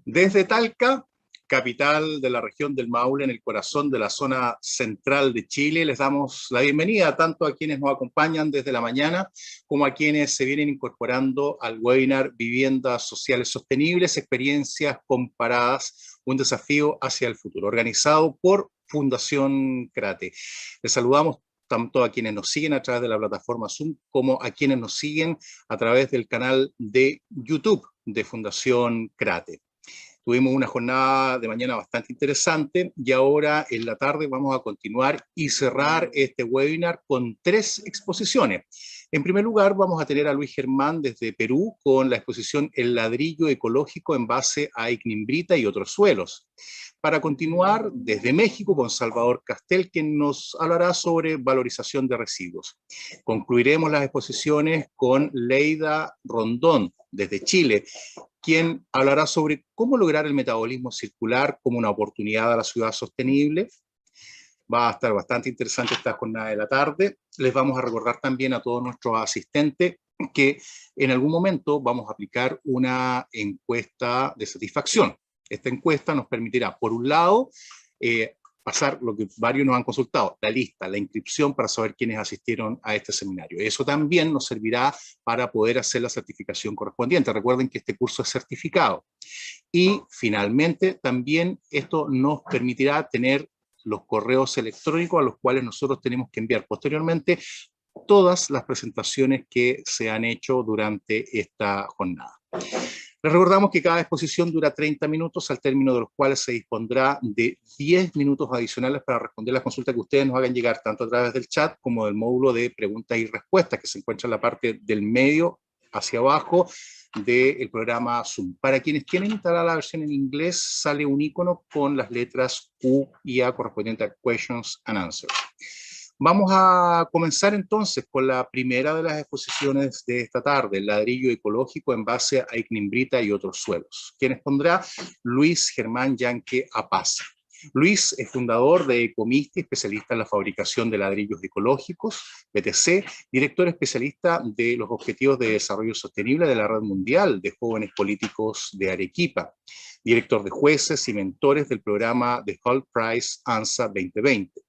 Desde Talca, capital de la región del Maule, en el corazón de la zona central de Chile, les damos la bienvenida tanto a quienes nos acompañan desde la mañana como a quienes se vienen incorporando al webinar Viviendas Sociales Sostenibles, Experiencias Comparadas, un desafío hacia el futuro, organizado por Fundación Crate. Les saludamos tanto a quienes nos siguen a través de la plataforma Zoom como a quienes nos siguen a través del canal de YouTube de Fundación Crate. Tuvimos una jornada de mañana bastante interesante y ahora en la tarde vamos a continuar y cerrar este webinar con 3 exposiciones. En primer lugar, vamos a tener a Luis Germán desde Perú con la exposición El ladrillo ecológico en base a ignimbrita y otros suelos. Para continuar, desde México, con Salvador Castel, quien nos hablará sobre valorización de residuos. Concluiremos las exposiciones con Leida Rondón, desde Chile, quien hablará sobre cómo lograr el metabolismo circular como una oportunidad a la ciudad sostenible. Va a estar bastante interesante esta jornada de la tarde. Les vamos a recordar también a todos nuestros asistentes que en algún momento vamos a aplicar una encuesta de satisfacción. Esta encuesta nos permitirá, por un lado, pasar lo que varios nos han consultado, la lista, la inscripción para saber quiénes asistieron a este seminario. Eso también nos servirá para poder hacer la certificación correspondiente. Recuerden que este curso es certificado. Y finalmente, también esto nos permitirá tener los correos electrónicos a los cuales nosotros tenemos que enviar posteriormente todas las presentaciones que se han hecho durante esta jornada. Les recordamos que cada exposición dura 30 minutos, al término de los cuales se dispondrá de 10 minutos adicionales para responder las consultas que ustedes nos hagan llegar, tanto a través del chat como del módulo de preguntas y respuestas, que se encuentra en la parte del medio hacia abajo del programa Zoom. Para quienes quieren instalar la versión en inglés, sale un icono con las letras Q y A correspondiente a Questions and Answers. Vamos a comenzar entonces con la primera de las exposiciones de esta tarde, el ladrillo ecológico en base a ignimbrita y otros suelos. Quien expondrá, Luis Germán Yanque Apaza. Luis es fundador de Ecomisti, especialista en la fabricación de ladrillos ecológicos, BTC, director especialista de los Objetivos de Desarrollo Sostenible de la Red Mundial de Jóvenes Políticos de Arequipa, director de jueces y mentores del programa de Hall Prize ANSA 2020.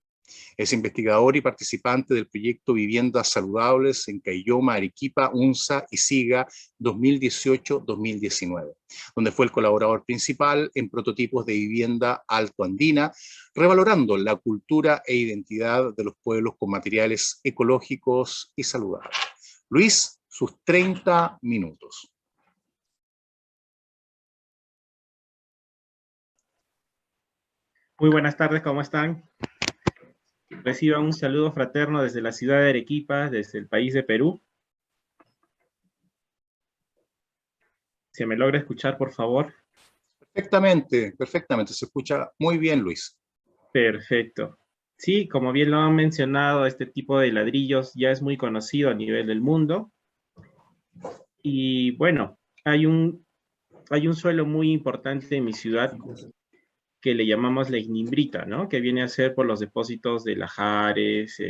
Es investigador y participante del proyecto Viviendas Saludables en Caylloma, Arequipa, UNSA y SIGA 2018-2019, donde fue el colaborador principal en prototipos de vivienda altoandina, revalorando la cultura e identidad de los pueblos con materiales ecológicos y saludables. Luis, sus 30 minutos. Muy buenas tardes, ¿cómo están? Reciban un saludo fraterno desde la ciudad de Arequipa, desde el país de Perú. ¿Se me logra escuchar, por favor? Perfectamente, perfectamente. Se escucha muy bien, Luis. Perfecto. Sí, como bien lo han mencionado, este tipo de ladrillos ya es muy conocido a nivel del mundo. Y bueno, hay un suelo muy importante en mi ciudad que le llamamos la ignimbrita, ¿no? Que viene a ser por los depósitos de lajares,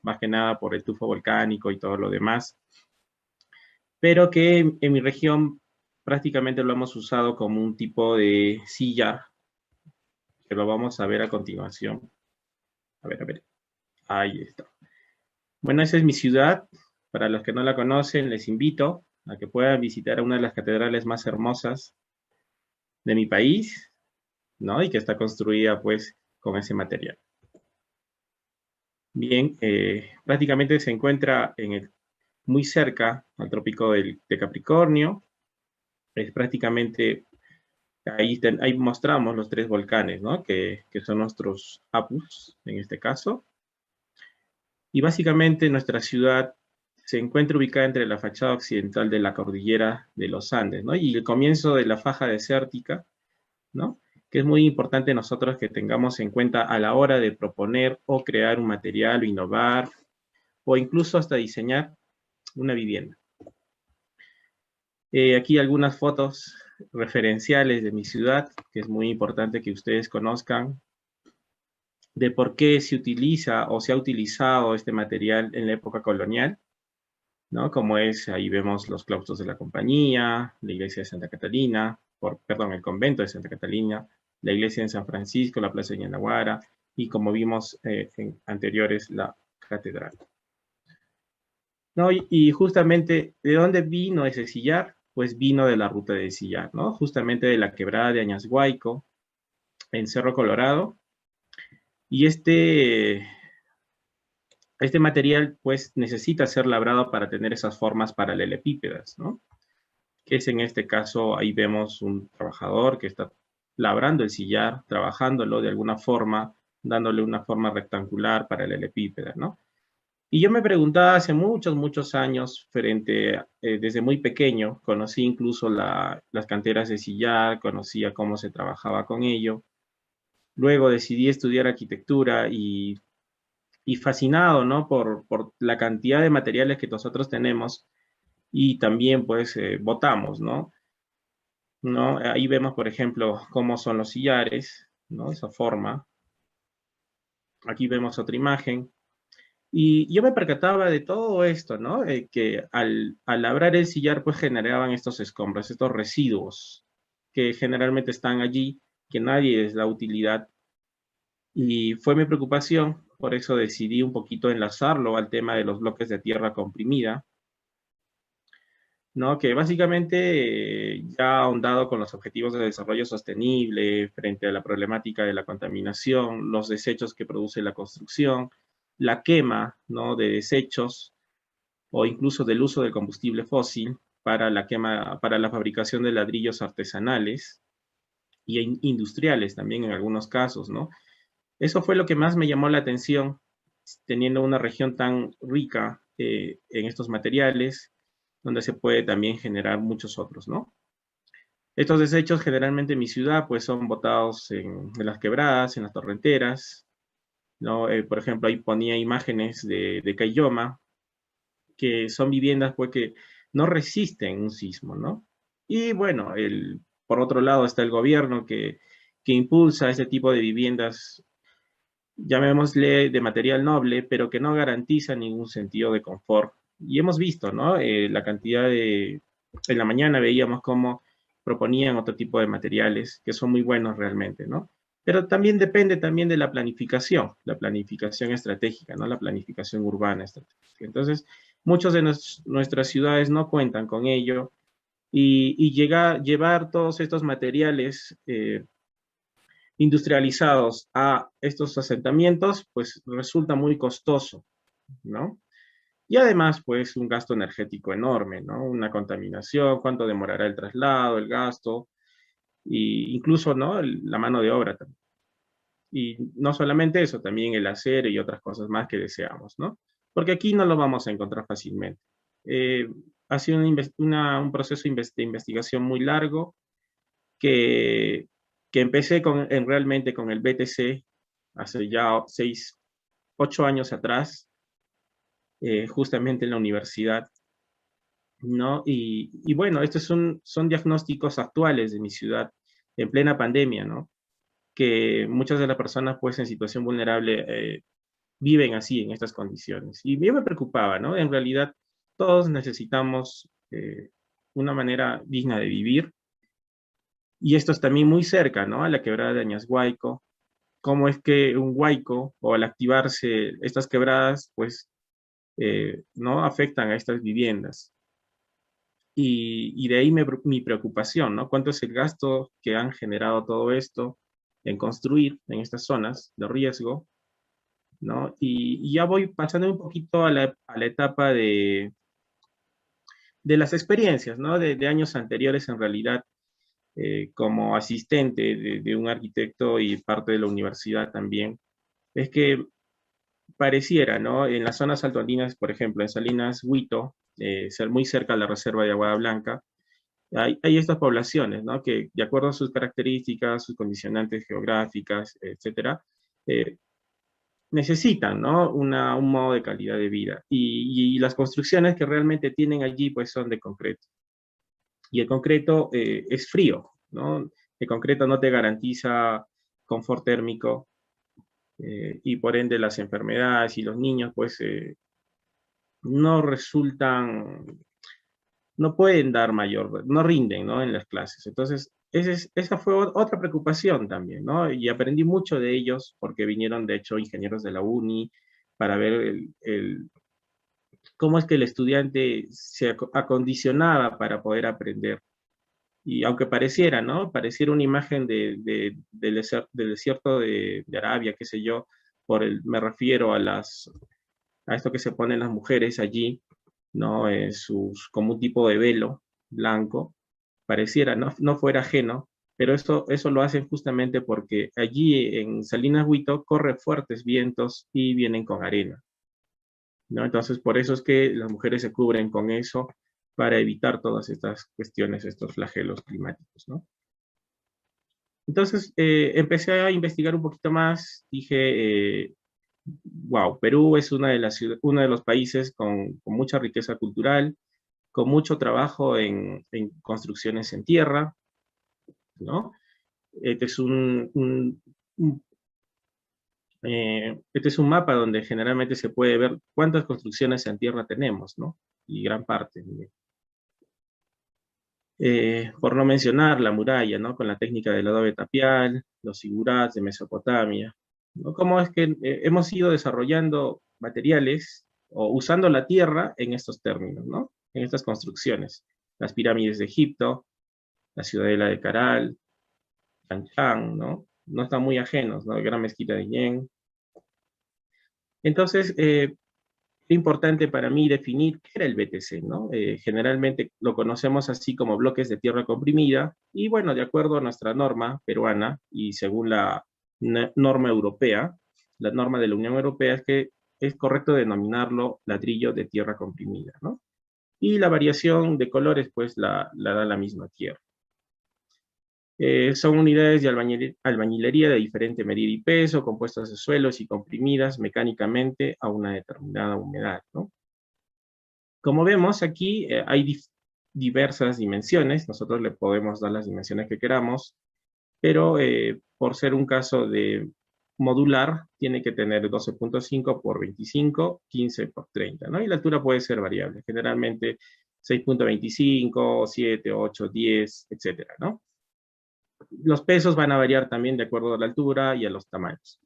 más que nada por el tufo volcánico y todo lo demás, pero que en mi región prácticamente lo hemos usado como un tipo de silla, que lo vamos a ver a continuación. A ver, ahí está. Bueno, esa es mi ciudad. Para los que no la conocen, les invito a que puedan visitar una de las catedrales más hermosas de mi país, ¿no? Y que está construida, pues, con ese material. Bien, prácticamente se encuentra muy cerca al trópico de Capricornio. Es prácticamente, ahí mostramos los 3 volcanes, ¿no? Que son nuestros apus, en este caso. Y básicamente nuestra ciudad se encuentra ubicada entre la fachada occidental de la cordillera de los Andes, ¿no? Y el comienzo de la faja desértica, ¿no? Que es muy importante nosotros que tengamos en cuenta a la hora de proponer o crear un material o innovar o incluso hasta diseñar una vivienda. Aquí algunas fotos referenciales de mi ciudad, que es muy importante que ustedes conozcan, de por qué se utiliza o se ha utilizado este material en la época colonial, ¿no? Como es, ahí vemos los claustros de la Compañía, la iglesia de Santa Catalina, perdón, el convento de Santa Catalina, la iglesia de San Francisco, la plaza de Yanaguara, y como vimos en anteriores, la catedral. ¿No? Y justamente, ¿de dónde vino ese sillar? Pues vino de la ruta de sillar, ¿no? Justamente de la quebrada de Añashuayco, en Cerro Colorado. Y este material, pues, necesita ser labrado para tener esas formas paralelepípedas, ¿no? Que es en este caso, ahí vemos un trabajador que está labrando el sillar, trabajándolo de alguna forma, dándole una forma rectangular paralelepípeda, ¿no? Y yo me preguntaba hace muchos, muchos años, desde muy pequeño, conocí incluso las canteras de sillar, conocía cómo se trabajaba con ello. Luego decidí estudiar arquitectura y fascinado, ¿no? Por la cantidad de materiales que nosotros tenemos y también, pues, botamos, ¿no? ¿No? Ahí vemos, por ejemplo, cómo son los sillares, ¿no? Esa forma. Aquí vemos otra imagen. Y yo me percataba de todo esto, ¿no? Que al labrar el sillar, pues generaban estos escombros, estos residuos que generalmente están allí, que nadie les da utilidad. Y fue mi preocupación, por eso decidí un poquito enlazarlo al tema de los bloques de tierra comprimida, ¿no? Que básicamente ya ha ahondado con los objetivos de desarrollo sostenible frente a la problemática de la contaminación, los desechos que produce la construcción, la quema, ¿no? De desechos o incluso del uso del combustible fósil para la quema, para la fabricación de ladrillos artesanales y industriales también en algunos casos, ¿no? Eso fue lo que más me llamó la atención, teniendo una región tan rica en estos materiales, donde se puede también generar muchos otros, ¿no? Estos desechos generalmente en mi ciudad pues son botados en las quebradas, en las torrenteras, ¿no? Por ejemplo, ahí ponía imágenes de Caylloma, que son viviendas pues que no resisten un sismo, ¿no? Y bueno, por otro lado está el gobierno que impulsa ese tipo de viviendas, llamémosle de material noble, pero que no garantiza ningún sentido de confort. Y hemos visto, ¿no? La cantidad en la mañana veíamos cómo proponían otro tipo de materiales que son muy buenos realmente, ¿no? Pero también depende también de la planificación estratégica, ¿no? La planificación urbana estratégica. Entonces, muchos de nuestras ciudades no cuentan con ello y llevar todos estos materiales industrializados a estos asentamientos, pues resulta muy costoso, ¿no? Y además, pues, un gasto energético enorme, ¿no? Una contaminación, cuánto demorará el traslado, el gasto, e incluso, ¿no? La mano de obra también. Y no solamente eso, también el acero y otras cosas más que deseamos, ¿no? Porque aquí no lo vamos a encontrar fácilmente. Eh, ha sido un proceso de investigación muy largo que, que empecé realmente con el BTC hace ya 8 años atrás, justamente en la universidad, ¿no? Y bueno, estos son diagnósticos actuales de mi ciudad en plena pandemia, ¿no? Que muchas de las personas, pues, en situación vulnerable viven así, en estas condiciones. Y yo me preocupaba, ¿no? En realidad, todos necesitamos una manera digna de vivir. Y esto es también muy cerca, ¿no? A la quebrada de Añashuayco. Cómo es que un huaico, o al activarse estas quebradas, pues, no afectan a estas viviendas. Y de ahí mi preocupación, ¿no? ¿Cuánto es el gasto que han generado todo esto en construir en estas zonas de riesgo, ¿no? Y ya voy pasando un poquito a la etapa de las experiencias, ¿no? De años anteriores, en realidad, como asistente de un arquitecto y parte de la universidad también, es que pareciera, ¿no? En las zonas altoandinas, por ejemplo, en Salinas Huito, ser muy cerca de la reserva de Aguada Blanca, hay estas poblaciones, ¿no? Que de acuerdo a sus características, sus condicionantes geográficas, etcétera, eh, necesitan, ¿no? Un modo de calidad de vida. Y las construcciones que realmente tienen allí, pues son de concreto. Y el concreto es frío, ¿no? El concreto no te garantiza confort térmico y por ende las enfermedades y los niños, pues, no resultan, no pueden dar mayor, no rinden, ¿no? En las clases. Entonces, esa fue otra preocupación también, ¿no? Y aprendí mucho de ellos porque vinieron, de hecho, ingenieros de la uni para ver cómo es que el estudiante se acondicionaba para poder aprender. Y aunque pareciera, ¿no? Pareciera una imagen del desierto de Arabia, qué sé yo, me refiero a esto que se ponen las mujeres allí, ¿no? Como un tipo de velo blanco, pareciera, no fuera ajeno, pero eso lo hacen justamente porque allí en Salinas Huito corre fuertes vientos y vienen con arena, ¿no? Entonces, por eso es que las mujeres se cubren con eso para evitar todas estas cuestiones, estos flagelos climáticos, ¿no? Entonces, empecé a investigar un poquito más, dije, wow, Perú es uno de los países con mucha riqueza cultural, con mucho trabajo en construcciones en tierra, ¿no? Este es este es un mapa donde generalmente se puede ver cuántas construcciones en tierra tenemos, ¿no? Y gran parte. Por no mencionar la muralla, ¿no? Con la técnica del adobe tapial, los zigurats de Mesopotamia, ¿no? Cómo es que hemos ido desarrollando materiales o usando la tierra en estos términos, ¿no? En estas construcciones. Las pirámides de Egipto, la ciudadela de Caral, Chan Chan, ¿no? No están muy ajenos, ¿no? La gran mezquita de Ñén. Entonces, es importante para mí definir qué era el BTC, ¿no? Generalmente lo conocemos así como bloques de tierra comprimida, y bueno, de acuerdo a nuestra norma peruana y según la norma europea, la norma de la Unión Europea es que es correcto denominarlo ladrillo de tierra comprimida, ¿no? Y la variación de colores, pues, la da la misma tierra. Son unidades de albañilería de diferente medida y peso, compuestas de suelos y comprimidas mecánicamente a una determinada humedad, ¿no? Como vemos aquí, hay diversas dimensiones. Nosotros le podemos dar las dimensiones que queramos, pero por ser un caso de modular, tiene que tener 12.5 por 25, 15 por 30, ¿no? Y la altura puede ser variable, generalmente 6.25, 7, 8, 10, etcétera, ¿no? Los pesos van a variar también de acuerdo a la altura y a los tamaños.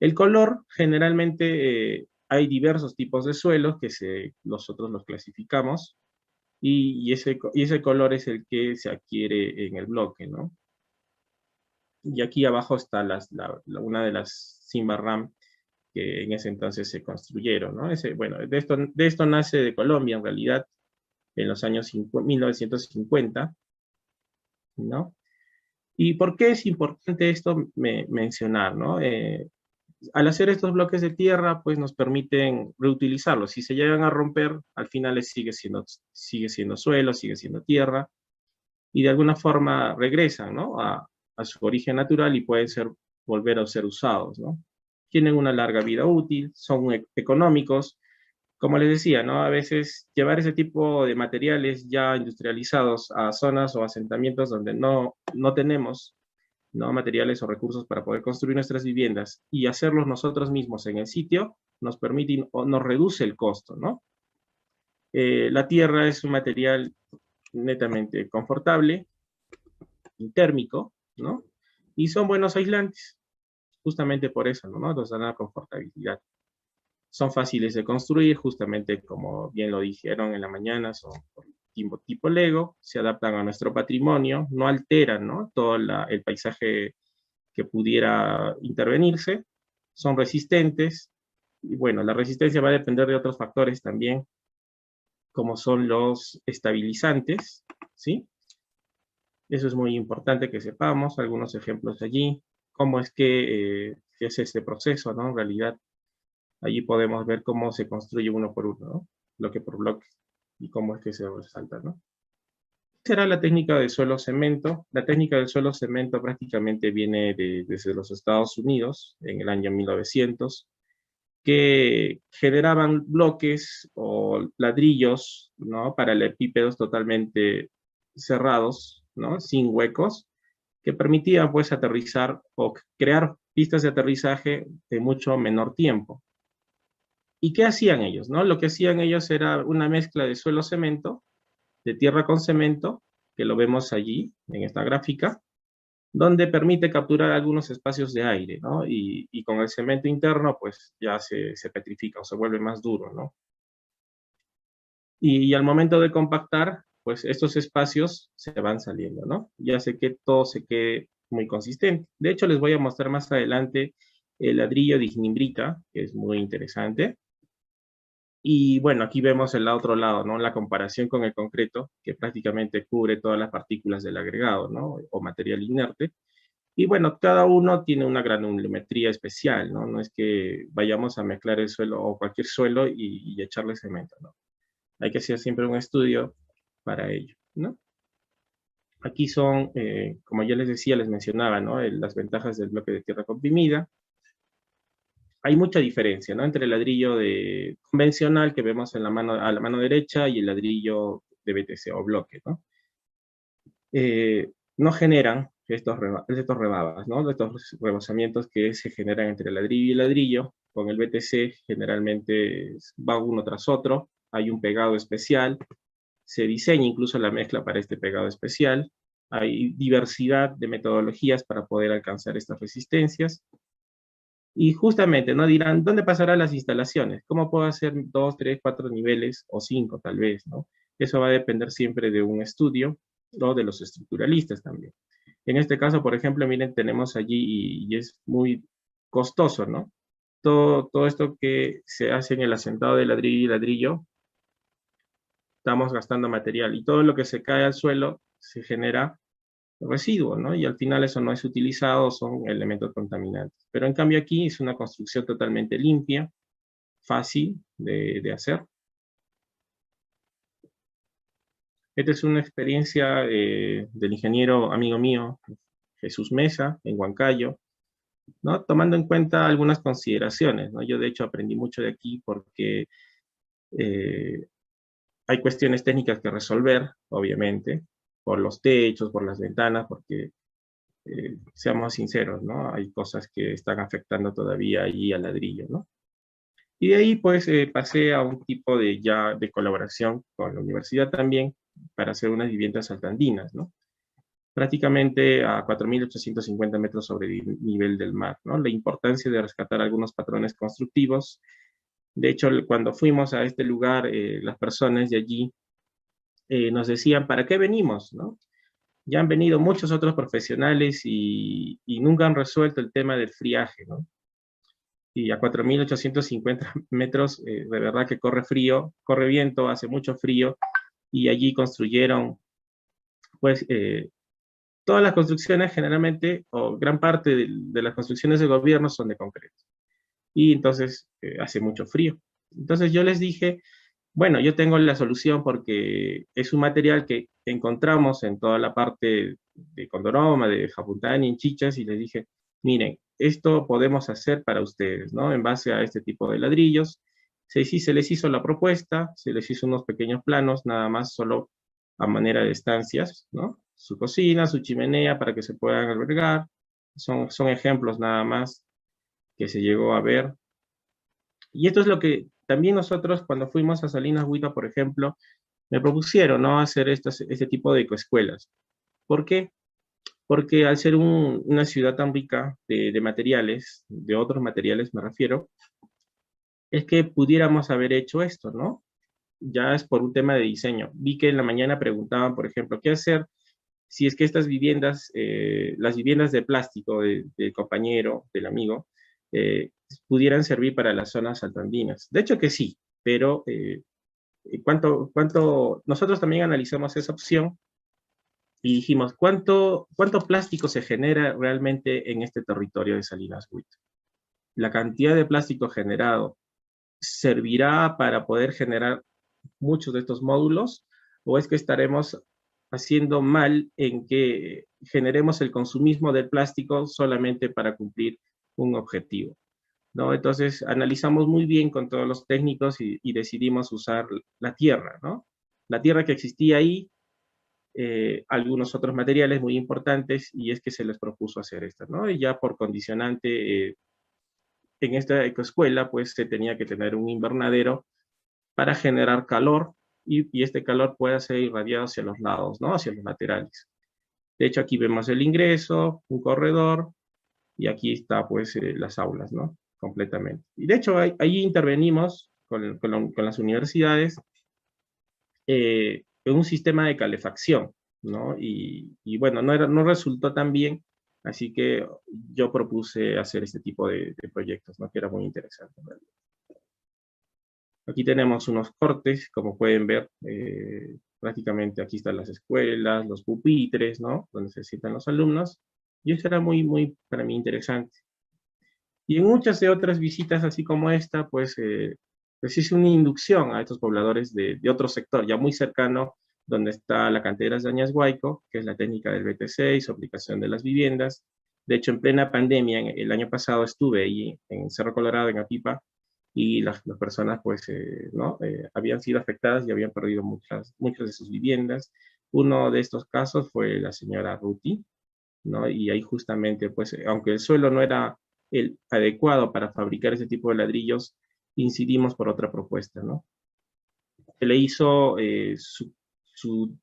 El color, generalmente hay diversos tipos de suelos que nosotros los clasificamos y ese color es el que se adquiere en el bloque, ¿no? Y aquí abajo está una de las Simba Ram que en ese entonces se construyeron, ¿no? Bueno, de esto nace de Colombia, en realidad, en los años 1950, ¿no? ¿Y por qué es importante esto mencionar, ¿no? Al hacer estos bloques de tierra, pues nos permiten reutilizarlos. Si se llegan a romper, al final sigue siendo suelo, sigue siendo tierra, y de alguna forma regresan, ¿no? A su origen natural y pueden volver a ser usados, ¿no? Tienen una larga vida útil, son económicos. Como les decía, ¿no? A veces llevar ese tipo de materiales ya industrializados a zonas o asentamientos donde no tenemos, ¿no? Materiales o recursos para poder construir nuestras viviendas y hacerlos nosotros mismos en el sitio, nos permite o nos reduce el costo, ¿no? La tierra es un material netamente confortable, térmico, ¿no? Y son buenos aislantes, justamente por eso, ¿no? Nos dan la confortabilidad. Son fáciles de construir, justamente como bien lo dijeron en la mañana, son tipo Lego, se adaptan a nuestro patrimonio, no alteran, ¿no? Todo el paisaje que pudiera intervenirse, son resistentes, y bueno, la resistencia va a depender de otros factores también, como son los estabilizantes, ¿sí? Eso es muy importante que sepamos, algunos ejemplos allí, cómo es que se hace este proceso, ¿no? En realidad, allí podemos ver cómo se construye uno por uno, ¿no? Bloque por bloque, y cómo es que se resalta, ¿no? Será la técnica del suelo cemento. La técnica del suelo cemento prácticamente viene desde los Estados Unidos, en el año 1900, que generaban bloques o ladrillos, ¿no? Paralelepípedos totalmente cerrados, ¿no? Sin huecos, que permitían pues aterrizar o crear pistas de aterrizaje de mucho menor tiempo. ¿Y qué hacían ellos, no? Lo que hacían ellos era una mezcla de suelo cemento, de tierra con cemento, que lo vemos allí en esta gráfica, donde permite capturar algunos espacios de aire, ¿no? Y con el cemento interno, pues ya se petrifica o se vuelve más duro, ¿no? Y al momento de compactar, pues estos espacios se van saliendo, ¿no? Ya sé que todo se quede muy consistente. De hecho, les voy a mostrar más adelante el ladrillo de ignimbrita, que es muy interesante. Y bueno, aquí vemos el otro lado, ¿no? La comparación con el concreto, que prácticamente cubre todas las partículas del agregado, ¿no? O material inerte. Y bueno, cada uno tiene una granulometría especial, ¿no? No es que vayamos a mezclar el suelo o cualquier suelo y echarle cemento, ¿no? Hay que hacer siempre un estudio para ello, ¿no? Aquí son, como ya les decía, les mencionaba, ¿no? Las ventajas del bloque de tierra comprimida. Hay mucha diferencia, ¿no? Entre el ladrillo convencional que vemos a la mano derecha y el ladrillo de BTC o bloque, ¿no? No generan estos rebabas, ¿no? Estos rebosamientos que se generan entre ladrillo y ladrillo. Con el BTC generalmente va uno tras otro, hay un pegado especial, se diseña incluso la mezcla para este pegado especial, hay diversidad de metodologías para poder alcanzar estas resistencias. Y justamente, ¿no? Dirán, ¿dónde pasarán las instalaciones? ¿Cómo puedo hacer 2, 3, 4 niveles o 5 tal vez, ¿no? Eso va a depender siempre de un estudio o de los estructuralistas también. En este caso, por ejemplo, miren, tenemos allí y es muy costoso, ¿no? Todo esto que se hace en el asentado de ladrillo y ladrillo, estamos gastando material y todo lo que se cae al suelo se genera residuo, ¿no? Y al final eso no es utilizado, son elementos contaminantes. Pero en cambio aquí es una construcción totalmente limpia, fácil de hacer. Esta es una experiencia del ingeniero amigo mío, Jesús Mesa, en Huancayo, ¿no? Tomando en cuenta algunas consideraciones, ¿no? Yo de hecho aprendí mucho de aquí porque eh, hay cuestiones técnicas que resolver, obviamente, por los techos, por las ventanas, porque seamos sinceros, ¿no? Hay cosas que están afectando todavía allí al ladrillo, ¿no? Y de ahí, pues, pasé a un tipo de colaboración con la universidad también para hacer unas viviendas altandinas, ¿no? Prácticamente a 4.850 metros sobre el nivel del mar, ¿no? La importancia de rescatar algunos patrones constructivos. De hecho, cuando fuimos a este lugar, las personas de allí nos decían, ¿para qué venimos, no? Ya han venido muchos otros profesionales y nunca han resuelto el tema del friaje, ¿no? Y a 4.850 metros, de verdad que corre frío, corre viento, hace mucho frío, y allí construyeron, pues, todas las construcciones generalmente, o gran parte de las construcciones de gobierno son de concreto. Y entonces hace mucho frío. Entonces yo les dije, bueno, yo tengo la solución porque es un material que encontramos en toda la parte de Condoroma, de Japuntani, en Chichas, y les dije, miren, esto podemos hacer para ustedes, ¿no? En base a este tipo de ladrillos. Se les hizo la propuesta, se les hizo unos pequeños planos, nada más solo a manera de estancias, ¿no? Su cocina, su chimenea para que se puedan albergar. Son ejemplos nada más que se llegó a ver. Y esto es lo que también nosotros cuando fuimos a Salinas Huita, por ejemplo, me propusieron, ¿no? Hacer este tipo de ecoescuelas. ¿Por qué? Porque al ser una ciudad tan rica de materiales, de otros materiales me refiero, es que pudiéramos haber hecho esto, ¿no? Ya es por un tema de diseño. Vi que en la mañana preguntaban, por ejemplo, ¿qué hacer si es que estas viviendas, las viviendas de plástico del compañero, del amigo, pudieran servir para las zonas altoandinas? De hecho que sí, pero nosotros también analizamos esa opción y dijimos, ¿cuánto plástico se genera realmente en este territorio de Salinas Huito? La cantidad de plástico generado servirá para poder generar muchos de estos módulos, o es que estaremos haciendo mal en que generemos el consumismo del plástico solamente para cumplir un objetivo, ¿no? Entonces analizamos muy bien con todos los técnicos y decidimos usar la tierra, ¿no? La tierra que existía ahí, algunos otros materiales muy importantes, y es que se les propuso hacer esto, ¿no? Y ya por condicionante, en esta ecoescuela, pues se tenía que tener un invernadero para generar calor y este calor pueda ser irradiado hacia los lados, ¿no? Hacia los laterales. De hecho, aquí vemos el ingreso, un corredor, y aquí está, pues, las aulas, ¿no? Completamente. Y de hecho, ahí intervenimos con las universidades en un sistema de calefacción, ¿no? Y bueno, no resultó tan bien, así que yo propuse hacer este tipo de proyectos, ¿no? Que era muy interesante, en realidad. Aquí tenemos unos cortes, como pueden ver, prácticamente aquí están las escuelas, los pupitres, ¿no? Donde se sientan los alumnos, y eso era muy, para mí, interesante. Y en muchas de otras visitas, así como esta, pues hice una inducción a estos pobladores de otro sector, ya muy cercano, donde está la cantera de Añashuayco, que es la técnica del BTC y su aplicación de las viviendas. De hecho, en plena pandemia, el año pasado estuve ahí en Cerro Colorado, en Apipa, y las personas, pues, ¿no? Habían sido afectadas y habían perdido muchas de sus viviendas. Uno de estos casos fue la señora Ruti, ¿no? Y ahí justamente, pues, aunque el suelo no era el adecuado para fabricar ese tipo de ladrillos, incidimos por otra propuesta, ¿no? Se le hizo su,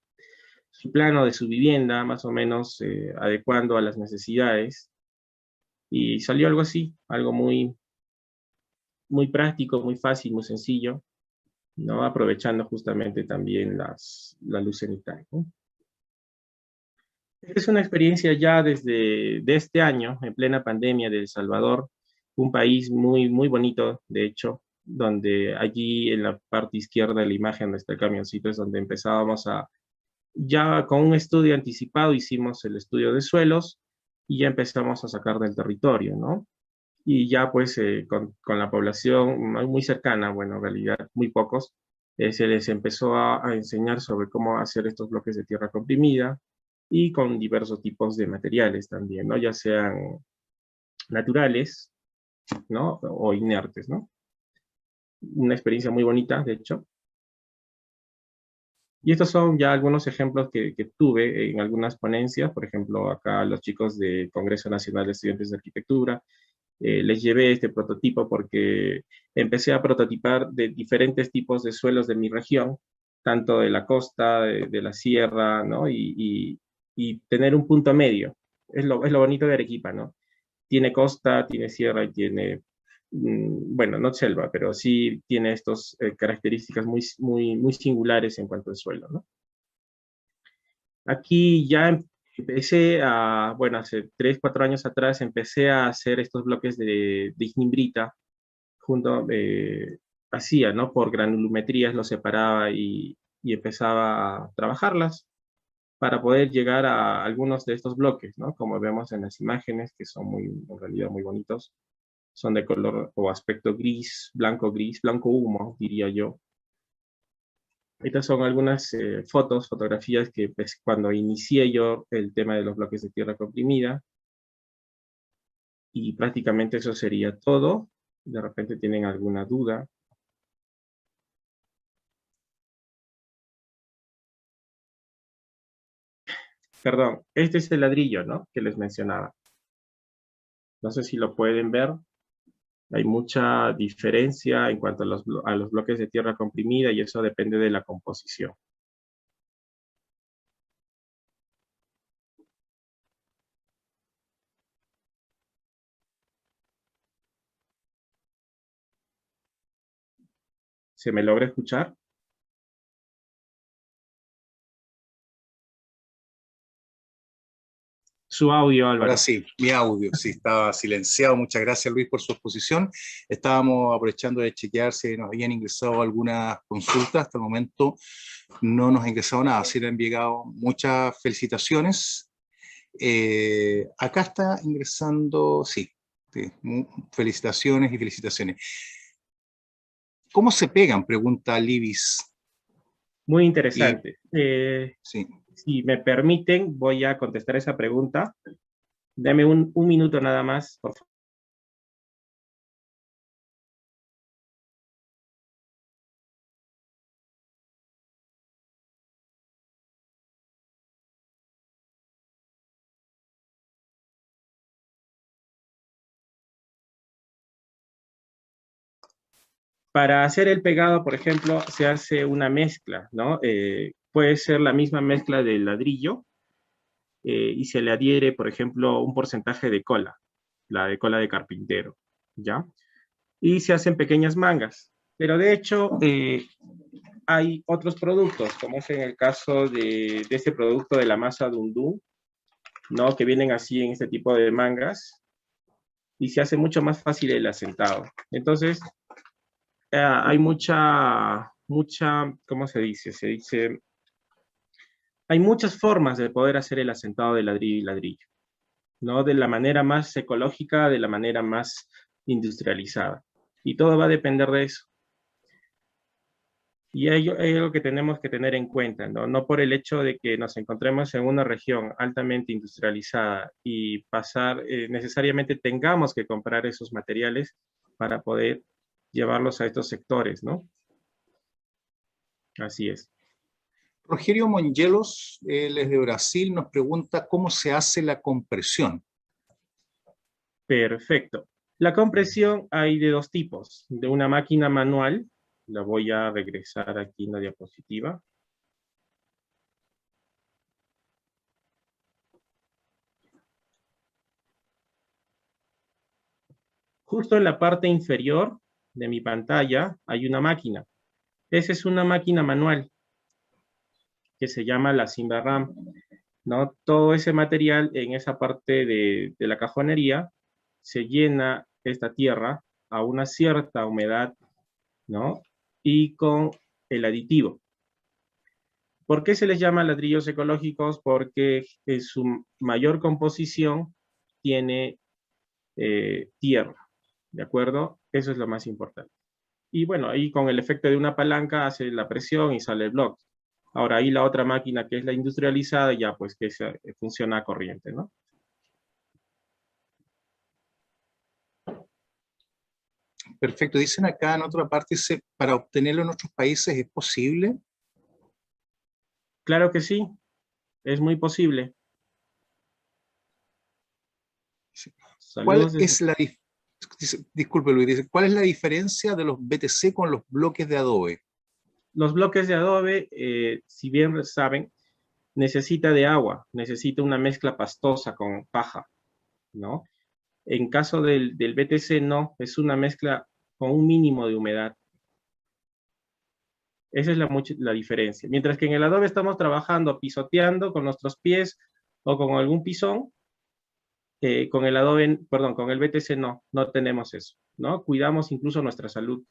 su plano de su vivienda, más o menos adecuando a las necesidades, y salió algo así, algo muy práctico, muy fácil, muy sencillo, ¿no? Aprovechando justamente también la luz cenital, ¿no? Es una experiencia ya de este año, en plena pandemia de El Salvador, un país muy bonito, de hecho, donde allí en la parte izquierda de la imagen donde está el camioncito es donde empezábamos ya con un estudio anticipado hicimos el estudio de suelos y ya empezamos a sacar del territorio, ¿no? Y ya pues con la población muy cercana, bueno, en realidad muy pocos, se les empezó a enseñar sobre cómo hacer estos bloques de tierra comprimida y con diversos tipos de materiales también, ¿no? Ya sean naturales, ¿no? O inertes, ¿no? Una experiencia muy bonita, de hecho. Y estos son ya algunos ejemplos que tuve en algunas ponencias, por ejemplo, acá los chicos del Congreso Nacional de Estudiantes de Arquitectura, les llevé este prototipo porque empecé a prototipar de diferentes tipos de suelos de mi región, tanto de la costa, de la sierra, ¿no? Y tener un punto medio. Es lo bonito de Arequipa, ¿no? Tiene costa, tiene sierra y tiene, bueno, no selva, pero sí tiene estas características muy singulares en cuanto al suelo, ¿no? Aquí ya empecé bueno, hace 3, 4 años atrás empecé a hacer estos bloques de ignimbrita, junto, hacía, ¿no? Por granulometrías los separaba y empezaba a trabajarlas para poder llegar a algunos de estos bloques, ¿no? Como vemos en las imágenes, que son en realidad muy bonitos, son de color o aspecto gris, blanco humo, diría yo. Estas son algunas fotografías que pues, cuando inicié yo el tema de los bloques de tierra comprimida, y prácticamente eso sería todo. De repente tienen alguna duda. Perdón, este es el ladrillo, ¿no? Que les mencionaba. No sé si lo pueden ver. Hay mucha diferencia en cuanto a los bloques de tierra comprimida y eso depende de la composición. ¿Se me logra escuchar? Su audio, Ahora Álvaro. sí, mi audio, sí, estaba silenciado. Muchas gracias, Luis, por su exposición. Estábamos aprovechando de chequear si nos habían ingresado algunas consultas. Hasta el momento no nos ha ingresado nada, sí le han llegado muchas felicitaciones. Acá está ingresando, sí, sí, felicitaciones y felicitaciones. ¿Cómo se pegan? Pregunta Libis. Muy Y interesante. sí, Si me permiten, voy a contestar esa pregunta. Dame un minuto nada más, por favor. Para hacer el pegado, por ejemplo, se hace una mezcla, ¿no? Puede ser la misma mezcla del ladrillo, y se le adhiere, por ejemplo, un porcentaje de cola, la de cola de carpintero, ¿ya? Y se hacen pequeñas mangas. Pero de hecho, hay otros productos, como es en el caso de este producto de la masa Dundú, ¿no? Que vienen así en este tipo de mangas, y se hace mucho más fácil el asentado. Entonces, hay ¿cómo se dice? Se dice, hay muchas formas de poder hacer el asentado de ladrillo y ladrillo, ¿no? De la manera más ecológica, de la manera más industrializada. Y todo va a depender de eso. Y hay algo que tenemos que tener en cuenta, ¿no? No por el hecho de que nos encontremos en una región altamente industrializada y pasar, necesariamente tengamos que comprar esos materiales para poder llevarlos a estos sectores, ¿no? Así es. Rogerio Mongelos, él es de Brasil, nos pregunta cómo se hace la compresión. Perfecto. La compresión hay de dos tipos. De una máquina manual, la voy a regresar aquí en la diapositiva. Justo en la parte inferior de mi pantalla hay una máquina. Esa es una máquina manual que se llama la Simba-Ram, ¿no? Todo ese material en esa parte de la cajonería se llena esta tierra a una cierta humedad, ¿no? Y con el aditivo. ¿Por qué se les llama ladrillos ecológicos? Porque en su mayor composición tiene tierra, ¿de acuerdo? Eso es lo más importante. Y bueno, ahí con el efecto de una palanca hace la presión y sale el bloque. Ahora ahí la otra máquina que es la industrializada ya pues que funciona a corriente, ¿no? Perfecto. Dicen acá en otra parte, para obtenerlo en otros países, ¿es posible? Claro que sí, es muy posible. Sí. ¿Cuál Saludos desde... es disculpe Luis, dice, ¿cuál es la diferencia de los BTC con los bloques de adobe? Los bloques de adobe, si bien saben, necesita de agua, necesita una mezcla pastosa con paja, ¿no? En caso del BTC no, es una mezcla con un mínimo de humedad. Esa es la diferencia. Mientras que en el adobe estamos trabajando pisoteando con nuestros pies o con algún pisón, con el adobe, perdón, con el BTC no, no tenemos eso, ¿no? Cuidamos incluso nuestra salud.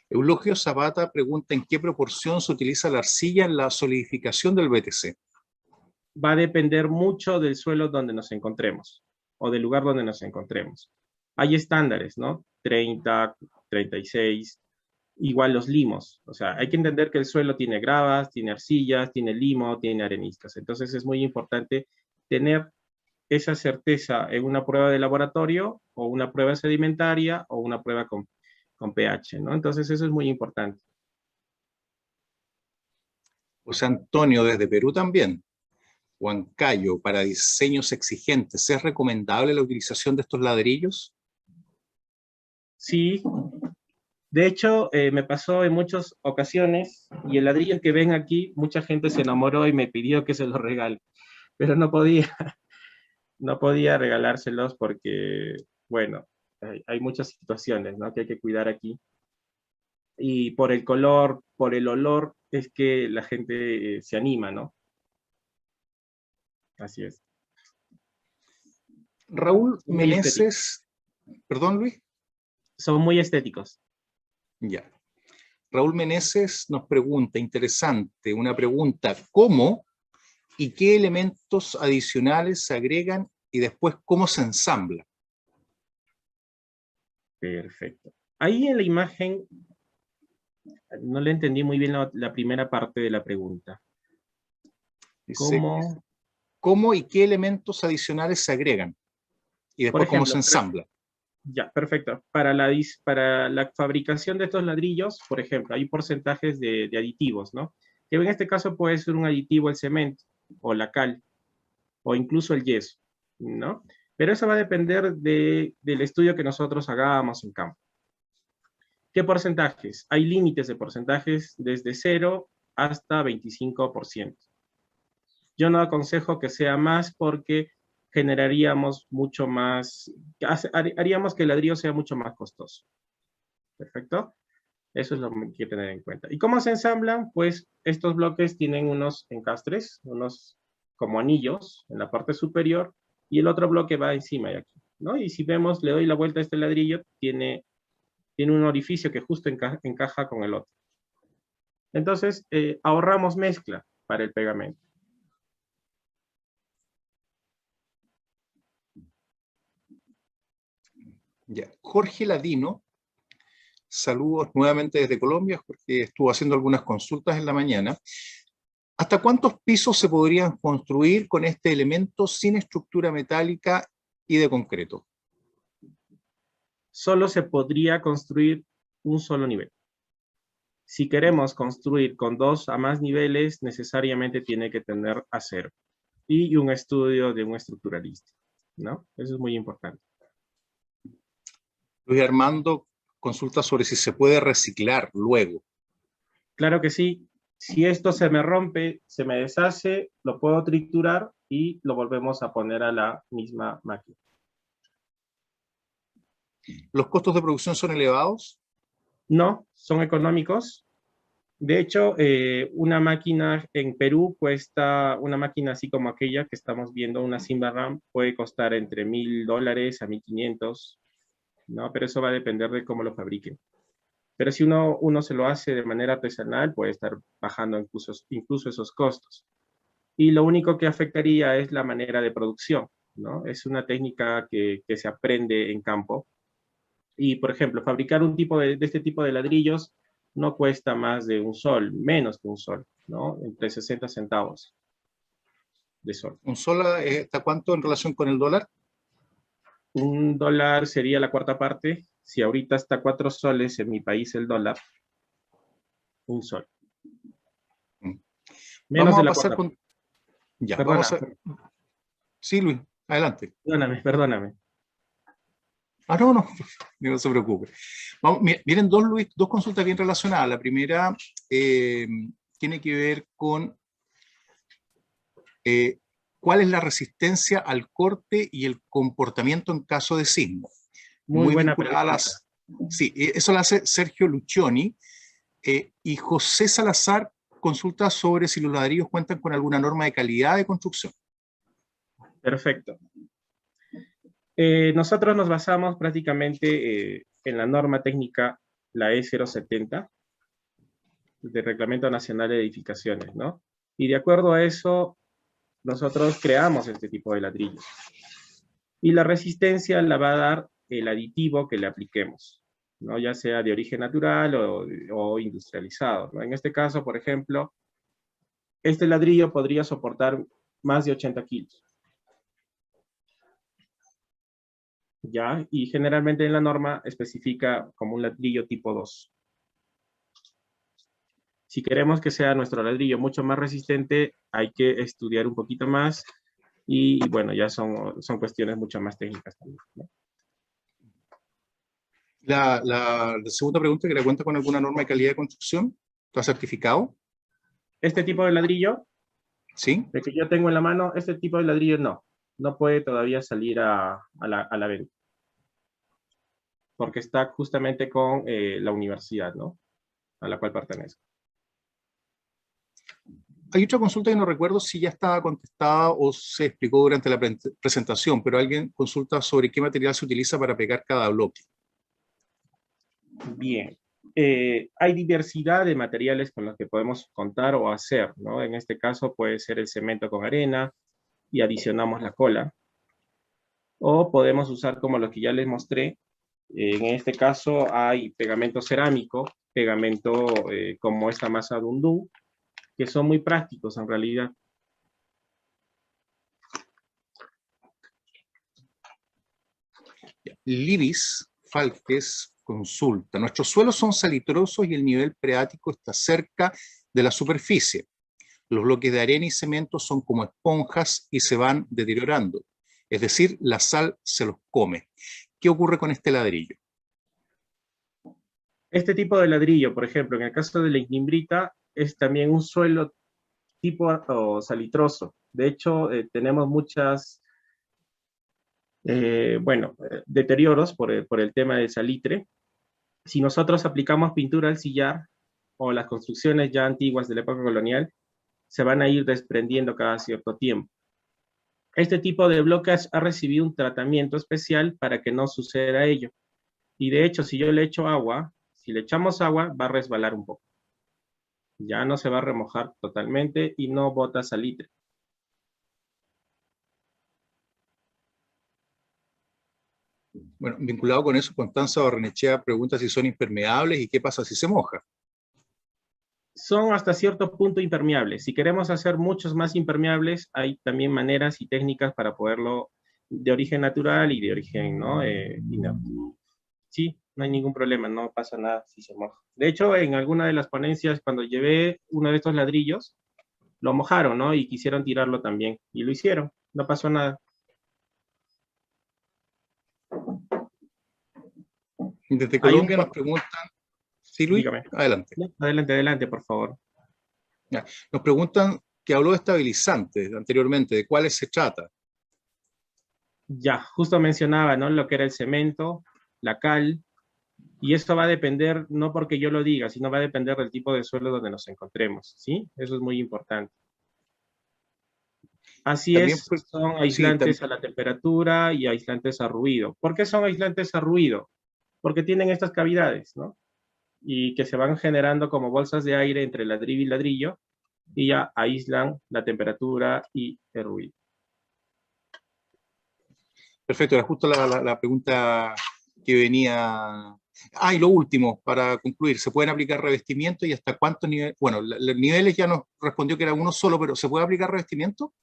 Eulogio Zapata pregunta en qué proporción se utiliza la arcilla en la solidificación del BTC. Va a depender mucho del suelo donde nos encontremos o del lugar donde nos encontremos. Hay estándares, ¿no? 30, 36, igual los limos. O sea, hay que entender que el suelo tiene gravas, tiene arcillas, tiene limo, tiene areniscas. Entonces es muy importante tener esa certeza en una prueba de laboratorio o una prueba sedimentaria o una prueba con pH, ¿no? Entonces eso es muy importante. José Antonio desde Perú también. Huancayo, para diseños exigentes, ¿es recomendable la utilización de estos ladrillos? Sí, de hecho me pasó en muchas ocasiones y el ladrillo que ven aquí, mucha gente se enamoró y me pidió que se los regale, pero no podía, no podía regalárselos porque, bueno, hay muchas situaciones, ¿no? Que hay que cuidar aquí. Y por el color, por el olor, es que la gente se anima, ¿no? Así es. Raúl Son muy estéticos. Meneses, perdón Luis, Son muy estéticos. ya. Raúl Meneses nos pregunta, interesante, una pregunta, ¿cómo y qué elementos adicionales se agregan y después cómo se ensambla? Perfecto. Ahí en la imagen, no le entendí muy bien la primera parte de la pregunta. Dice, ¿Cómo? ¿cómo y qué elementos adicionales se agregan? Y Por después cómo se ejemplo, ensambla. ya, perfecto. Para la fabricación de estos ladrillos, por ejemplo, hay porcentajes de aditivos, ¿no? Que en este caso puede ser un aditivo el cemento, o la cal, o incluso el yeso, ¿no? Pero eso va a depender del estudio que nosotros hagamos en campo. ¿Qué porcentajes? Hay límites de porcentajes desde 0 hasta 25%. Yo no aconsejo que sea más porque generaríamos mucho más, haríamos que el ladrillo sea mucho más costoso. ¿Perfecto? Eso es lo que hay que tener en cuenta. ¿Y cómo se ensamblan? Pues estos bloques tienen unos encastres, unos como anillos en la parte superior, y el otro bloque va encima y aquí, ¿no? Y si vemos, le doy la vuelta a este ladrillo, tiene un orificio que justo encaja con el otro. Entonces, ahorramos mezcla para el pegamento. Ya. Jorge Ladino, saludos nuevamente desde Colombia, porque estuvo haciendo algunas consultas en la mañana. ¿Hasta cuántos pisos se podrían construir con este elemento sin estructura metálica y de concreto? Solo se podría construir un solo nivel. Si queremos construir con 2 a más niveles, necesariamente tiene que tener acero y un estudio de un estructuralista, ¿no? Eso es muy importante. Luis Armando consulta sobre si se puede reciclar luego. Claro que sí. Si esto se me rompe, se me deshace, lo puedo triturar y lo volvemos a poner a la misma máquina. ¿Los costos de producción son elevados? No, son económicos. De hecho, una máquina en Perú cuesta, una máquina así como aquella que estamos viendo, una Simba RAM, puede costar entre $1,000 a 1,500, ¿no? Pero eso va a depender de cómo lo fabriquen. Pero si uno se lo hace de manera artesanal, puede estar bajando incluso esos costos. Y lo único que afectaría es la manera de producción, ¿no? Es una técnica que se aprende en campo. Y, por ejemplo, fabricar un tipo de este tipo de ladrillos no cuesta más de un sol, menos que un sol, ¿no? Entre 60 centavos de sol. ¿Un sola está cuánto en relación con el dólar? Un dólar sería la cuarta parte. Si ahorita está 4 soles en mi país el dólar, un sol. Menos Vamos de a la pasar cuarta con... parte. Ya, Perdona, vamos a... Sí, Luis, adelante. perdóname. Ah, no, no, no se preocupe. Vamos, vienen dos, Luis, dos consultas bien relacionadas. La primera tiene que ver con cuál es la resistencia al corte y el comportamiento en caso de sismo. Muy Muy buena vinculada a pregunta. las... Sí, eso lo hace Sergio Lucioni. Y José Salazar consulta sobre si los ladrillos cuentan con alguna norma de calidad de construcción. Perfecto. Nosotros nos basamos prácticamente en la norma técnica, la E070, del Reglamento Nacional de Edificaciones, ¿no? Y de acuerdo a eso, nosotros creamos este tipo de ladrillos. Y la resistencia la va a dar el aditivo que le apliquemos, ¿no? Ya sea de origen natural o industrializado, ¿no? En este caso, por ejemplo, este ladrillo podría soportar más de 80 kilos. ¿Ya? Y generalmente en la norma especifica como un ladrillo tipo 2. Si queremos que sea nuestro ladrillo mucho más resistente, hay que estudiar un poquito más y bueno, ya son cuestiones mucho más técnicas también, ¿no? La segunda pregunta, que le cuenta con alguna norma de calidad de construcción. ¿Está certificado? Este tipo de ladrillo, Sí. el que yo tengo en la mano, este tipo de ladrillo no puede todavía salir a la venta, porque está justamente con la universidad, ¿no? A la cual pertenezco. Hay otra consulta que no recuerdo si ya estaba contestada o se explicó durante la presentación, pero alguien consulta sobre qué material se utiliza para pegar cada bloque. Bien. Hay diversidad de materiales con los que podemos contar o hacer, ¿no? En este caso puede ser el cemento con arena y adicionamos la cola. O podemos usar como los que ya les mostré. En este caso hay pegamento cerámico, pegamento como esta masa Dundú, que son muy prácticos en realidad. Libis Falques consulta: nuestros suelos son salitrosos y el nivel freático está cerca de la superficie. Los bloques de arena y cemento son como esponjas y se van deteriorando. Es decir, la sal se los come. ¿Qué ocurre con este ladrillo? Este tipo de ladrillo, por ejemplo, en el caso de la ignimbrita, es también un suelo tipo salitroso. De hecho, tenemos muchas, deterioros por el tema del salitre. Si nosotros aplicamos pintura al sillar o las construcciones ya antiguas de la época colonial, se van a ir desprendiendo cada cierto tiempo. Este tipo de bloques ha recibido un tratamiento especial para que no suceda ello. Y de hecho, si yo le echo agua, si le echamos agua, va a resbalar un poco. Ya no se va a remojar totalmente y no bota salitre. Bueno, vinculado con eso, Constanza Barrenechea pregunta si son impermeables y qué pasa si se moja. Son hasta cierto punto impermeables. Si queremos hacer muchos más impermeables, hay también maneras y técnicas para poderlo de origen natural y de origen, ¿no? Inerte. Sí, no hay ningún problema, no pasa nada si se moja. De hecho, en alguna de las ponencias, cuando llevé uno de estos ladrillos, lo mojaron, ¿no? Y quisieron tirarlo también. Y lo hicieron, no pasó nada. Desde Hay un... Colombia nos preguntan, sí, Luis, Dígame. adelante. No, adelante, adelante, por favor. Ya. Nos preguntan que habló de estabilizantes anteriormente, ¿de cuáles se trata? Ya, justo mencionaba, ¿no? Lo que era el cemento, la cal, y esto va a depender, no porque yo lo diga, sino va a depender del tipo de suelo donde nos encontremos, ¿sí? Eso es muy importante. Así También, es, son sí, aislantes a la temperatura y aislantes a ruido. ¿Por qué son aislantes a ruido? Porque tienen estas cavidades, ¿no? Y que se van generando como bolsas de aire entre ladrillo y ladrillo y ya aíslan la temperatura y el ruido. perfecto, era justo la pregunta que venía. Ah, y lo último, para concluir, ¿se pueden aplicar revestimientos y hasta cuántos niveles? Bueno, los niveles ya nos respondió que era uno solo, pero ¿se puede aplicar revestimiento?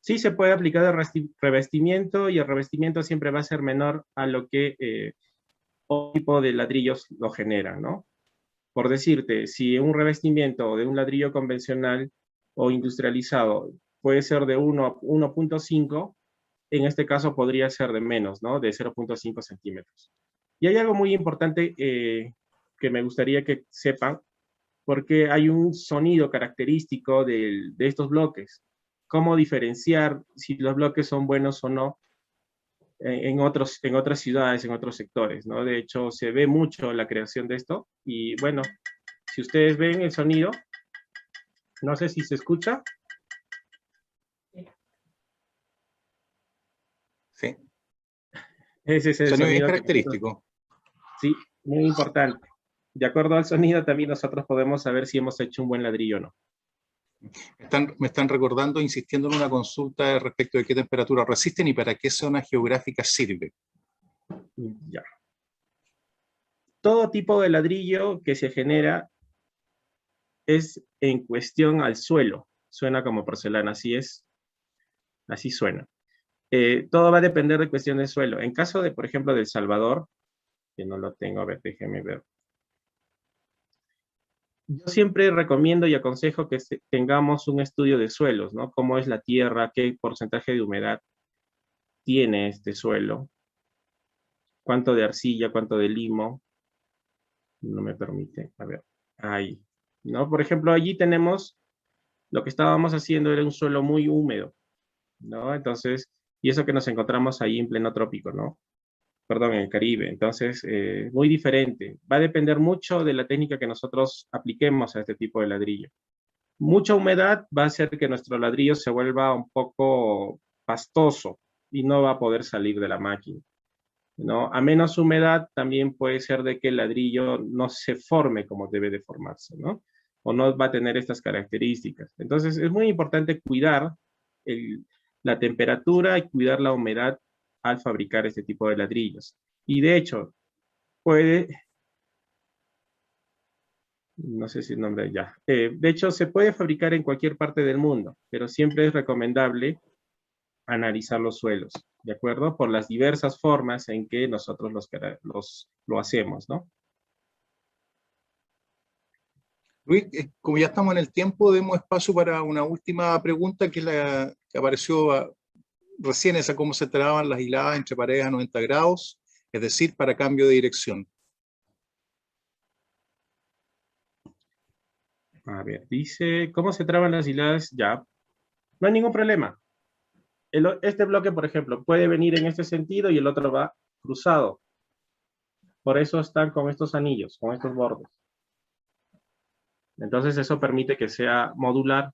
Sí se puede aplicar el revestimiento y el revestimiento siempre va a ser menor a lo que otro tipo de ladrillos lo generan, ¿no? Por decirte, si un revestimiento de un ladrillo convencional o industrializado puede ser de 1 a 1.5, en este caso podría ser de menos, ¿no? De 0.5 centímetros. Y hay algo muy importante que me gustaría que sepan, porque hay un sonido característico de estos bloques. ¿Cómo diferenciar si los bloques son buenos o no en otras ciudades, en otros sectores, ¿no? De hecho, se ve mucho la creación de esto y bueno, si ustedes ven el sonido, no sé si se escucha. Sí. Ese es El el sonido bien sonido que nosotros, característico. sí, muy importante. De acuerdo al sonido, también nosotros podemos saber si hemos hecho un buen ladrillo o no. Me están recordando, insistiendo en una consulta respecto de qué temperatura resisten y para qué zona geográfica sirve. Ya. Todo tipo de ladrillo que se genera es en cuestión al suelo. Suena como porcelana, así es, así suena. Todo va a depender de cuestión de suelo. En caso de, por ejemplo, de El Salvador, que no lo tengo, a ver, déjeme ver. Yo siempre recomiendo y aconsejo que tengamos un estudio de suelos, ¿no? Cómo es la tierra, qué porcentaje de humedad tiene este suelo, cuánto de arcilla, cuánto de limo, no me permite, a ver, ahí, ¿no? Por ejemplo, allí tenemos, lo que estábamos haciendo era un suelo muy húmedo, ¿no? Entonces, y eso que nos encontramos ahí en pleno trópico, ¿no? Perdón, en el Caribe. Entonces, muy diferente. Va a depender mucho de la técnica que nosotros apliquemos a este tipo de ladrillo. Mucha humedad va a hacer que nuestro ladrillo se vuelva un poco pastoso y no va a poder salir de la máquina, ¿no? A menos humedad también puede ser de que el ladrillo no se forme como debe de formarse, ¿no? O no va a tener estas características. Entonces, es muy importante cuidar el, la temperatura y cuidar la humedad al fabricar este tipo de ladrillos. Y de hecho, puede, no sé si el nombre ya, de hecho se puede fabricar en cualquier parte del mundo, pero siempre es recomendable analizar los suelos, ¿de acuerdo? Por las diversas formas en que nosotros lo hacemos, ¿no? Luis, como ya estamos en el tiempo, demos espacio para una última pregunta que es la que apareció recién, esa cómo se traban las hiladas entre paredes a 90 grados, es decir, para cambio de dirección. A ver, dice, ¿cómo se traban las hiladas? Ya, No hay ningún problema. Este bloque, por ejemplo, puede venir en este sentido y el otro va cruzado. Por eso están con estos anillos, con estos bordes. Entonces eso permite que sea modular